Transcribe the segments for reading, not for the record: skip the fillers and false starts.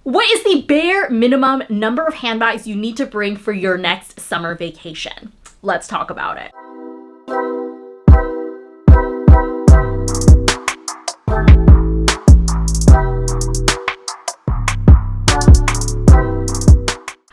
What is the bare minimum number of handbags you need to bring for your next summer vacation? Let's talk about it.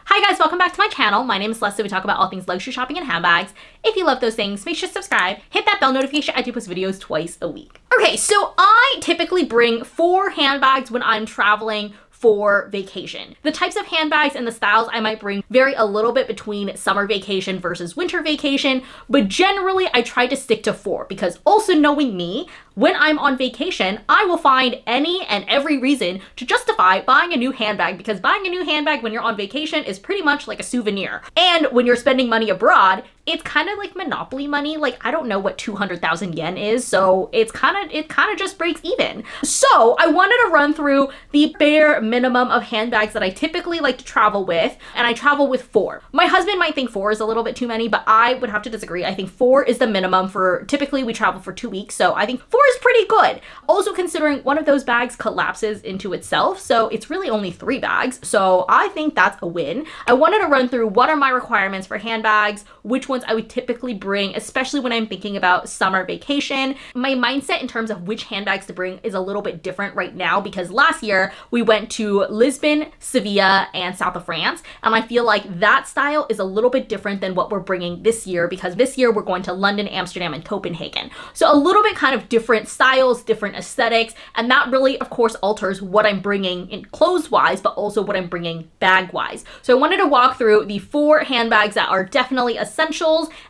Hi guys, welcome back to my channel. My name is Celesta. We talk about all things luxury shopping and handbags. If you love those things, make sure to subscribe, hit that bell notification. I do post videos twice a week. Okay, so I typically bring 4 handbags when I'm traveling for vacation. The types of handbags and the styles I might bring vary a little bit between summer vacation versus winter vacation, but generally I try to stick to 4 because also knowing me, when I'm on vacation, I will find any and every reason to justify buying a new handbag because buying a new handbag when you're on vacation is pretty much like a souvenir. And when you're spending money abroad, it's kind of like Monopoly money. Like, I don't know what 200,000 yen is, so it kind of just breaks even. So I wanted to run through the bare minimum of handbags that I typically like to travel with, and I travel with 4. My husband might think 4 is a little bit too many, but I would have to disagree. I think 4 is the minimum for, typically we travel for 2 weeks, so I think 4 is pretty good. Also considering one of those bags collapses into itself, so it's really only 3 bags, so I think that's a win. I wanted to run through what are my requirements for handbags, which ones I would typically bring, especially when I'm thinking about summer vacation. My mindset in terms of which handbags to bring is a little bit different right now because last year we went to Lisbon, Sevilla, and south of France, and I feel like that style is a little bit different than what we're bringing this year because this year we're going to London, Amsterdam, and Copenhagen. So a little bit kind of different styles, different aesthetics, and that really, of course, alters what I'm bringing in clothes-wise, but also what I'm bringing bag-wise. So I wanted to walk through the 4 handbags that are definitely essentials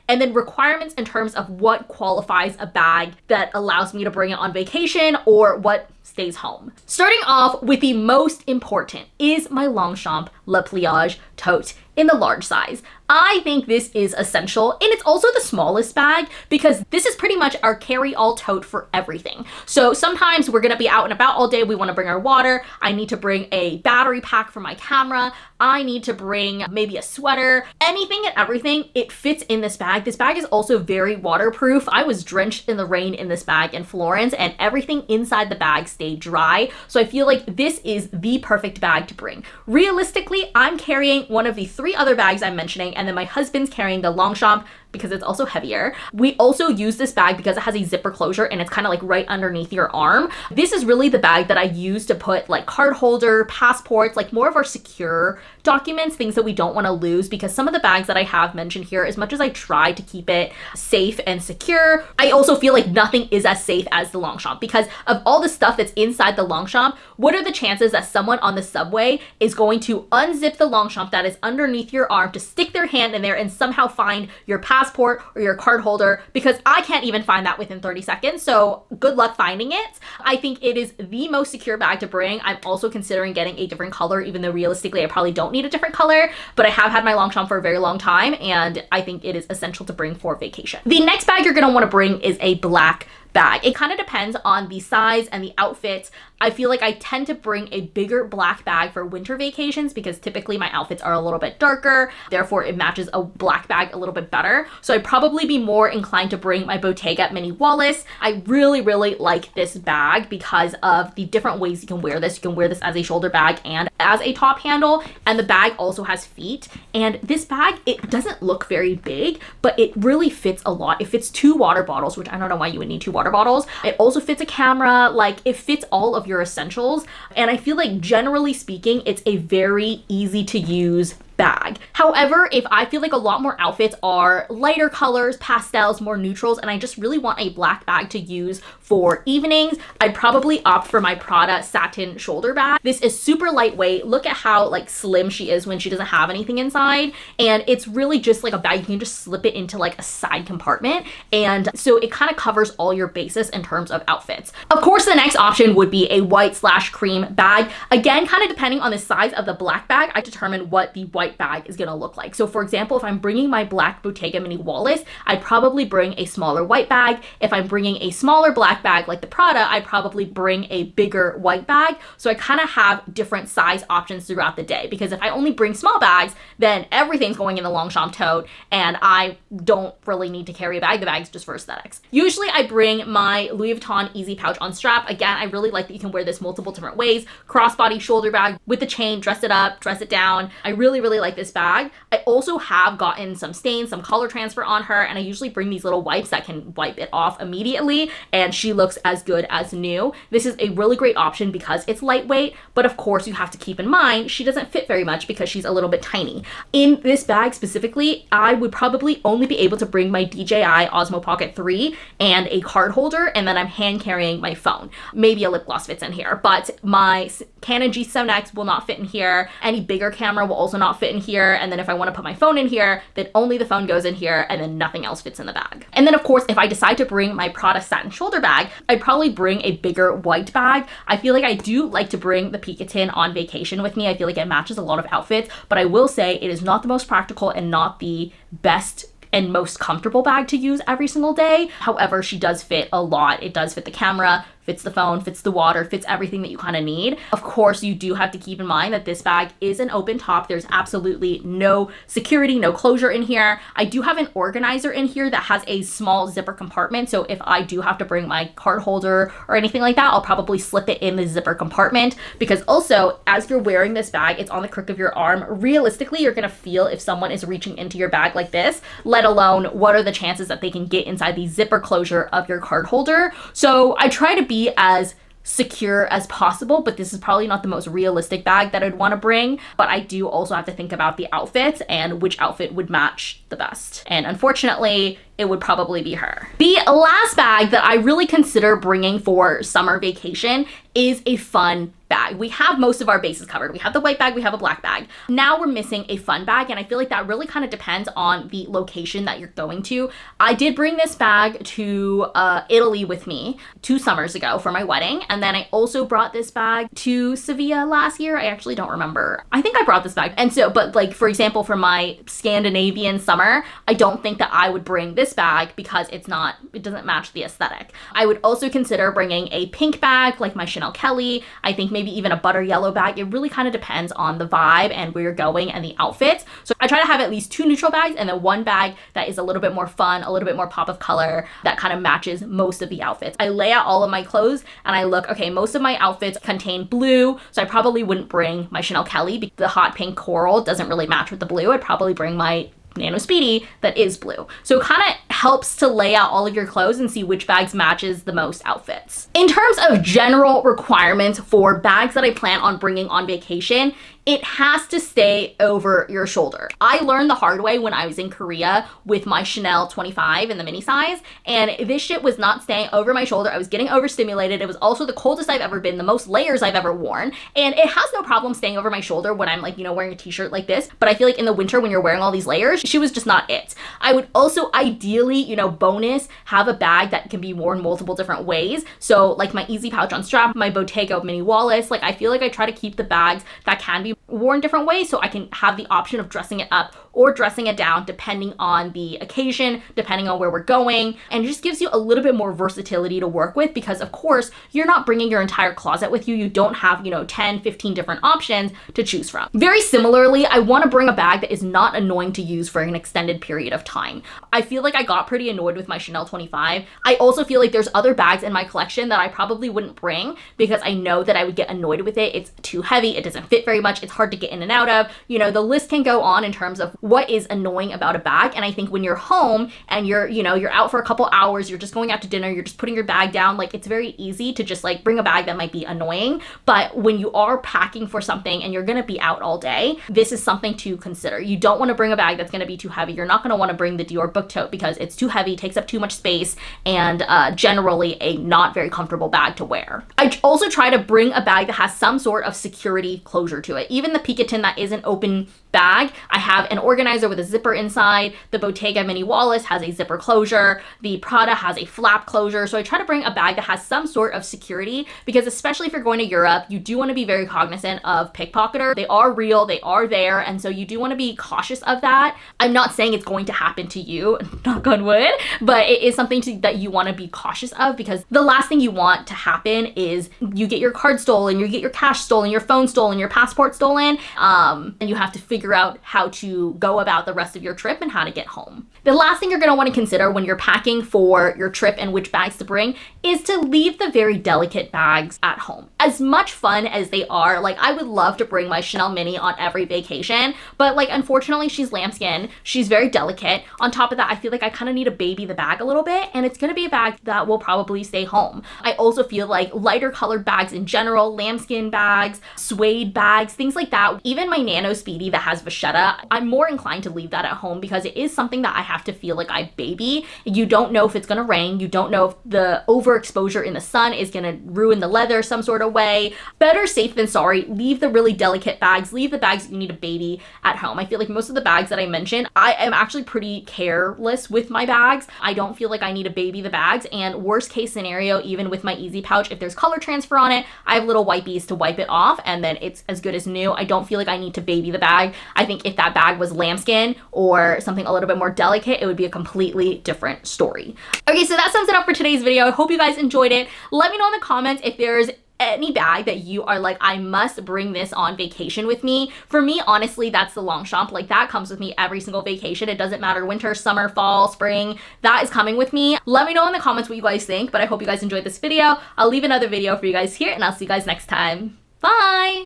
and then requirements in terms of what qualifies a bag that allows me to bring it on vacation or what stays home. Starting off with the most important is my Longchamp Le Pliage tote in the large size. I think this is essential, and it's also the smallest bag because this is pretty much our carry-all tote for everything. So sometimes we're gonna be out and about all day, we wanna bring our water, I need to bring a battery pack for my camera, I need to bring maybe a sweater, anything and everything, it fits in this bag. This bag is also very waterproof. I was drenched in the rain in this bag in Florence, and everything inside the bag stayed dry. So I feel like this is the perfect bag to bring. Realistically, I'm carrying one of the 3 other bags I'm mentioning, and then my husband's carrying the Longchamp because it's also heavier. We also use this bag because it has a zipper closure and it's kind of like right underneath your arm. This is really the bag that I use to put like card holder, passports, like more of our secure documents, things that we don't want to lose, because some of the bags that I have mentioned here, as much as I try to keep it safe and secure, I also feel like nothing is as safe as the Longchamp because of all the stuff that's inside the Longchamp. What are the chances that someone on the subway is going to unzip the Longchamp that is underneath your arm to stick their hand in there and somehow find your passport or your card holder? Because I can't even find that within 30 seconds, so good luck finding it. I think it is the most secure bag to bring. I'm also considering getting a different color, even though realistically I probably don't need a different color, but I have had my Longchamp for a very long time and I think it is essential to bring for vacation. The next bag you're going to want to bring is a black bag. It kind of depends on the size and the outfits. I feel like I tend to bring a bigger black bag for winter vacations because typically my outfits are a little bit darker, therefore it matches a black bag a little bit better. So I'd probably be more inclined to bring my Bottega mini wallet. I really like this bag because of the different ways you can wear this. You can wear this as a shoulder bag and as a top handle, and the bag also has feet. And this bag, it doesn't look very big, but it really fits a lot. It fits 2 water bottles, which I don't know why you would need 2 water bottles. It also fits a camera, like it fits all of your essentials. And I feel like generally speaking, it's a very easy to use bag. However, if I feel like a lot more outfits are lighter colors, pastels, more neutrals, and I just really want a black bag to use for evenings, I'd probably opt for my Prada satin shoulder bag. This is super lightweight. Look at how like slim she is when she doesn't have anything inside. And it's really just like a bag. You can just slip it into like a side compartment. And so it kind of covers all your bases in terms of outfits. Of course, the next option would be a white/cream bag. Again, kind of depending on the size of the black bag, I determine what the white white bag is gonna look like. So for example, if I'm bringing my black Bottega Mini Wallis, I'd probably bring a smaller white bag. If I'm bringing a smaller black bag like the Prada, I'd probably bring a bigger white bag. So I kind of have different size options throughout the day, because if I only bring small bags, then everything's going in the Longchamp tote and I don't really need to carry a bag. The bag's just for aesthetics. Usually I bring my Louis Vuitton Easy Pouch on strap. Again, I really like that you can wear this multiple different ways. Crossbody shoulder bag with the chain, dress it up, dress it down. I really, really like this bag. I also have gotten some stains, some color transfer on her, and I usually bring these little wipes that can wipe it off immediately, and she looks as good as new. This is a really great option because it's lightweight, but of course you have to keep in mind she doesn't fit very much because she's a little bit tiny. In this bag specifically, I would probably only be able to bring my DJI Osmo Pocket 3 and a card holder, and then I'm hand carrying my phone. Maybe a lip gloss fits in here, but my Canon G7X will not fit in here. Any bigger camera will also not fit in here. And then if I want to put my phone in here, then only the phone goes in here and then nothing else fits in the bag. And then of course, if I decide to bring my Prada satin shoulder bag, I'd probably bring a bigger white bag. I feel like I do like to bring the Picatinny on vacation with me. I feel like it matches a lot of outfits, but I will say it is not the most practical and not the best and most comfortable bag to use every single day. However, she does fit a lot. It does fit the camera, fits the phone, fits the water, fits everything that you kind of need. Of course, you do have to keep in mind that this bag is an open top. There's absolutely no security, no closure in here. I do have an organizer in here that has a small zipper compartment. So if I do have to bring my card holder or anything like that, I'll probably slip it in the zipper compartment, because also as you're wearing this bag, it's on the crook of your arm. Realistically, you're gonna feel if someone is reaching into your bag like this, let alone what are the chances that they can get inside the zipper closure of your card holder. So I try to be as secure as possible, but this is probably not the most realistic bag that I'd want to bring. But I do also have to think about the outfits and which outfit would match the best. And unfortunately, it would probably be her. The last bag that I really consider bringing for summer vacation is a fun bag. We have most of our bases covered. We have the white bag, we have a black bag. Now we're missing a fun bag, and I feel like that really kind of depends on the location that you're going to. I did bring this bag to Italy with me 2 summers ago for my wedding, and then I also brought this bag to Sevilla last year. I actually don't remember. I think I brought this bag. And so, but like for example, for my Scandinavian summer, I don't think that I would bring this bag because it doesn't match the aesthetic. I would also consider bringing a pink bag like my Chanel Kelly. I think maybe even a butter yellow bag. It really kind of depends on the vibe and where you're going and the outfits. So I try to have at least 2 neutral bags and then 1 bag that is a little bit more fun, a little bit more pop of color that kind of matches most of the outfits. I lay out all of my clothes and I look, okay, most of my outfits contain blue, so I probably wouldn't bring my Chanel Kelly because the hot pink coral doesn't really match with the blue. I'd probably bring my Nano Speedy that is blue. So it kind of helps to lay out all of your clothes and see which bags matches the most outfits. In terms of general requirements for bags that I plan on bringing on vacation, it has to stay over your shoulder. I learned the hard way when I was in Korea with my Chanel 25 in the mini size, and this shit was not staying over my shoulder. I was getting overstimulated. It was also the coldest I've ever been, the most layers I've ever worn, and it has no problem staying over my shoulder when I'm like, wearing a t-shirt like this, but I feel like in the winter when you're wearing all these layers, she was just not it. I would also ideally, bonus, have a bag that can be worn multiple different ways. So like my Easy Pouch on strap, my Bottega Mini Wallis, like I feel like I try to keep the bags that can be worn different ways so I can have the option of dressing it up or dressing it down depending on the occasion, depending on where we're going. And it just gives you a little bit more versatility to work with because of course you're not bringing your entire closet with you. You don't have, 10, 15 different options to choose from. Very similarly, I want to bring a bag that is not annoying to use for an extended period of time. I feel like I got pretty annoyed with my Chanel 25. I also feel like there's other bags in my collection that I probably wouldn't bring because I know that I would get annoyed with it. It's too heavy. It doesn't fit very much. It's hard to get in and out of. The list can go on in terms of what is annoying about a bag. And I think when you're home and you're out for a couple hours, you're just going out to dinner, you're just putting your bag down, like it's very easy to just like bring a bag that might be annoying. But when you are packing for something and you're going to be out all day, this is something to consider. You don't want to bring a bag that's going to be too heavy. You're not going to want to bring the Dior book tote because it's too heavy, takes up too much space, and generally a not very comfortable bag to wear. I also try to bring a bag that has some sort of security closure to it. Even the Picotin that is an open bag, I have an organizer with a zipper inside. The Bottega Mini Wallis has a zipper closure. The Prada has a flap closure. So I try to bring a bag that has some sort of security, because especially if you're going to Europe, you do want to be very cognizant of pickpocketer. They are real, they are there, and so you do want to be cautious of that. I'm not saying it's going to happen to you, knock on wood, but it is something that you want to be cautious of, because the last thing you want to happen is you get your card stolen, you get your cash stolen, your phone stolen, your passport stolen, and you have to figure out how to go about the rest of your trip and how to get home. The last thing you're going to want to consider when you're packing for your trip and which bags to bring is to leave the very delicate bags at home. As much fun as they are, like, I would love to bring my Chanel Mini on every vacation, but like, unfortunately she's lambskin, she's very delicate. On top of that, I feel like I kind of need to baby the bag a little bit, and it's going to be a bag that will probably stay home. I also feel like lighter colored bags in general, lambskin bags, suede bags, things like that, even my Nano Speedy that has vachetta, I'm more inclined to leave that at home because it is something that I have to feel like I baby. You don't know if it's going to rain, you don't know if the overexposure in the sun is going to ruin the leather some sort of way. Better safe than sorry. Leave the really delicate bags, leave the bags that you need to baby at home. I feel like most of the bags that I mentioned, I am actually pretty careless with my bags. I don't feel like I need to baby the bags, and worst case scenario, even with my Easy Pouch, if there's color transfer on it, I have little wipies to wipe it off, and then it's as good as new. I don't feel like I need to baby the bag. I think if that bag was lambskin or something a little bit more delicate, it would be a completely different story. Okay, so that sums it up for today's video. I hope you guys enjoyed it. Let me know in the comments if there's any bag that you are like, I must bring this on vacation with me. For me, honestly, that's the Longchamp. Like, that comes with me every single vacation. It doesn't matter winter, summer, fall, spring, that is coming with me. Let me know in the comments what you guys think, but I hope you guys enjoyed this video. I'll leave another video for you guys here, and I'll see you guys next time. Bye!